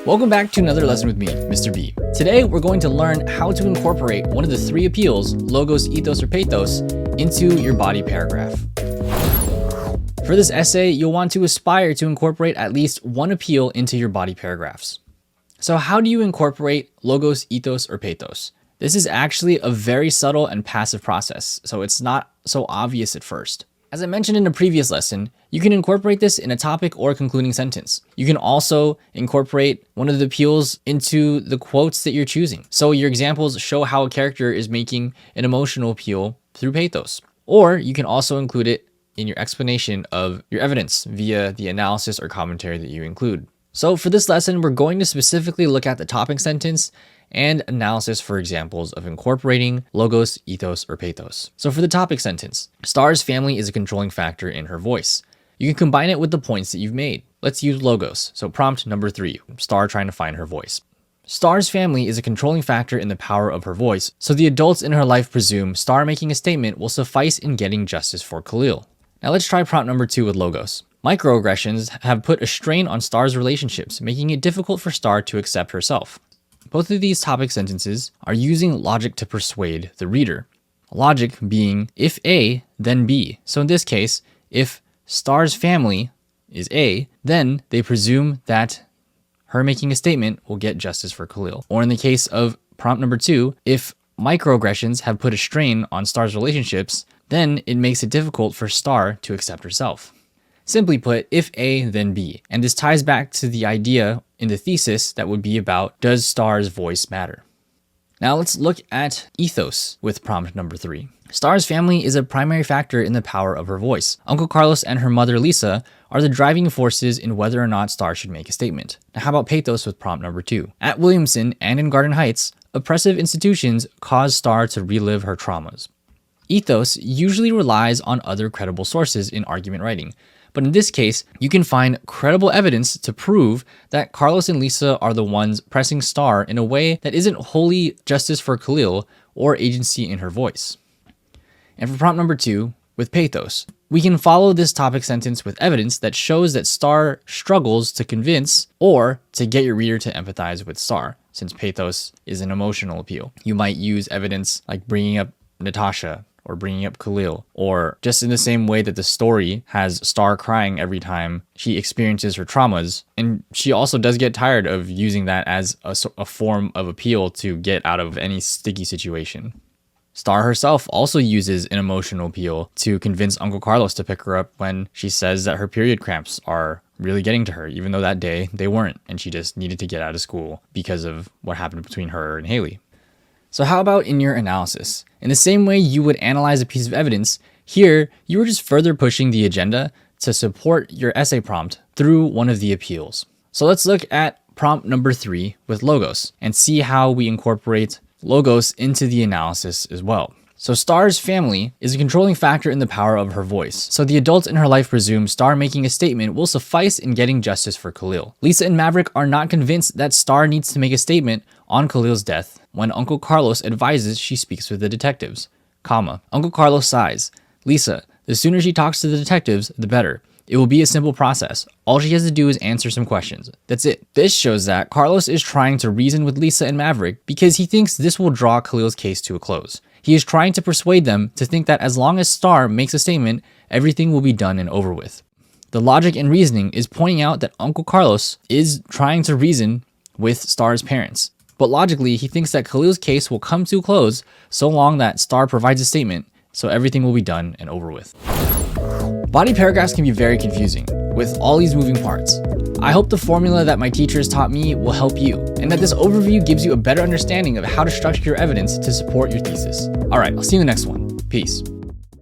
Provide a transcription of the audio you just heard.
Welcome back to another lesson with me, Mr. B. Today, we're going to learn how to incorporate one of the three appeals, logos, ethos, or pathos, into your body paragraph. For this essay, you'll want to aspire to incorporate at least one appeal into your body paragraphs. So how do you incorporate logos, ethos, or pathos? This is actually a very subtle and passive process, so it's not so obvious at first. As I mentioned in a previous lesson, you can incorporate this in a topic or concluding sentence. You can also incorporate one of the appeals into the quotes that you're choosing. So your examples show how a character is making an emotional appeal through pathos. Or you can also include it in your explanation of your evidence via the analysis or commentary that you include. So for this lesson, we're going to specifically look at the topic sentence and analysis for examples of incorporating logos, ethos, or pathos. So for the topic sentence, Star's family is a controlling factor in her voice. You can combine it with the points that you've made. Let's use logos. So prompt number 3, Star trying to find her voice. Star's family is a controlling factor in the power of her voice, so the adults in her life presume Star making a statement will suffice in getting justice for Khalil. Now let's try prompt number 2 with logos. Microaggressions have put a strain on Star's relationships, making it difficult for Star to accept herself. Both of these topic sentences are using logic to persuade the reader. Logic being if A, then B. So in this case, if Star's family is A, then they presume that her making a statement will get justice for Khalil. Or in the case of prompt number 2, if microaggressions have put a strain on Star's relationships, then it makes it difficult for Star to accept herself. Simply put, if A, then B. And this ties back to the idea in the thesis that would be about, does Star's voice matter? Now let's look at ethos with prompt number 3. Star's family is a primary factor in the power of her voice. Uncle Carlos and her mother Lisa are the driving forces in whether or not Star should make a statement. Now how about pathos with prompt number 2? At Williamson and in Garden Heights, oppressive institutions cause Star to relive her traumas. Ethos usually relies on other credible sources in argument writing. But in this case, you can find credible evidence to prove that Carlos and Lisa are the ones pressing Star in a way that isn't wholly justice for Khalil or agency in her voice. And for prompt number 2, with pathos, we can follow this topic sentence with evidence that shows that Star struggles to convince or to get your reader to empathize with Star, since pathos is an emotional appeal. You might use evidence like bringing up Natasha, or bringing up Khalil, or just in the same way that the story has Star crying every time she experiences her traumas. And she also does get tired of using that as a form of appeal to get out of any sticky situation. Star herself also uses an emotional appeal to convince Uncle Carlos to pick her up when she says that her period cramps are really getting to her, even though that day they weren't, and she just needed to get out of school because of what happened between her and Haley. So how about in your analysis? In the same way you would analyze a piece of evidence, here you are just further pushing the agenda to support your essay prompt through one of the appeals. So let's look at prompt number 3 with logos and see how we incorporate logos into the analysis as well. So Star's family is a controlling factor in the power of her voice. So the adults in her life presume Star making a statement will suffice in getting justice for Khalil. Lisa and Maverick are not convinced that Star needs to make a statement on Khalil's death when Uncle Carlos advises she speaks with the detectives, Uncle Carlos sighs. Lisa, the sooner she talks to the detectives, the better. It will be a simple process. All she has to do is answer some questions. That's it. This shows that Carlos is trying to reason with Lisa and Maverick because he thinks this will draw Khalil's case to a close. He is trying to persuade them to think that as long as Star makes a statement, everything will be done and over with. The logic and reasoning is pointing out that Uncle Carlos is trying to reason with Star's parents. But logically, he thinks that Khalil's case will come to a close so long that Star provides a statement, so everything will be done and over with. Body paragraphs can be very confusing, with all these moving parts. I hope the formula that my teachers taught me will help you, and that this overview gives you a better understanding of how to structure your evidence to support your thesis. Alright, I'll see you in the next one. Peace.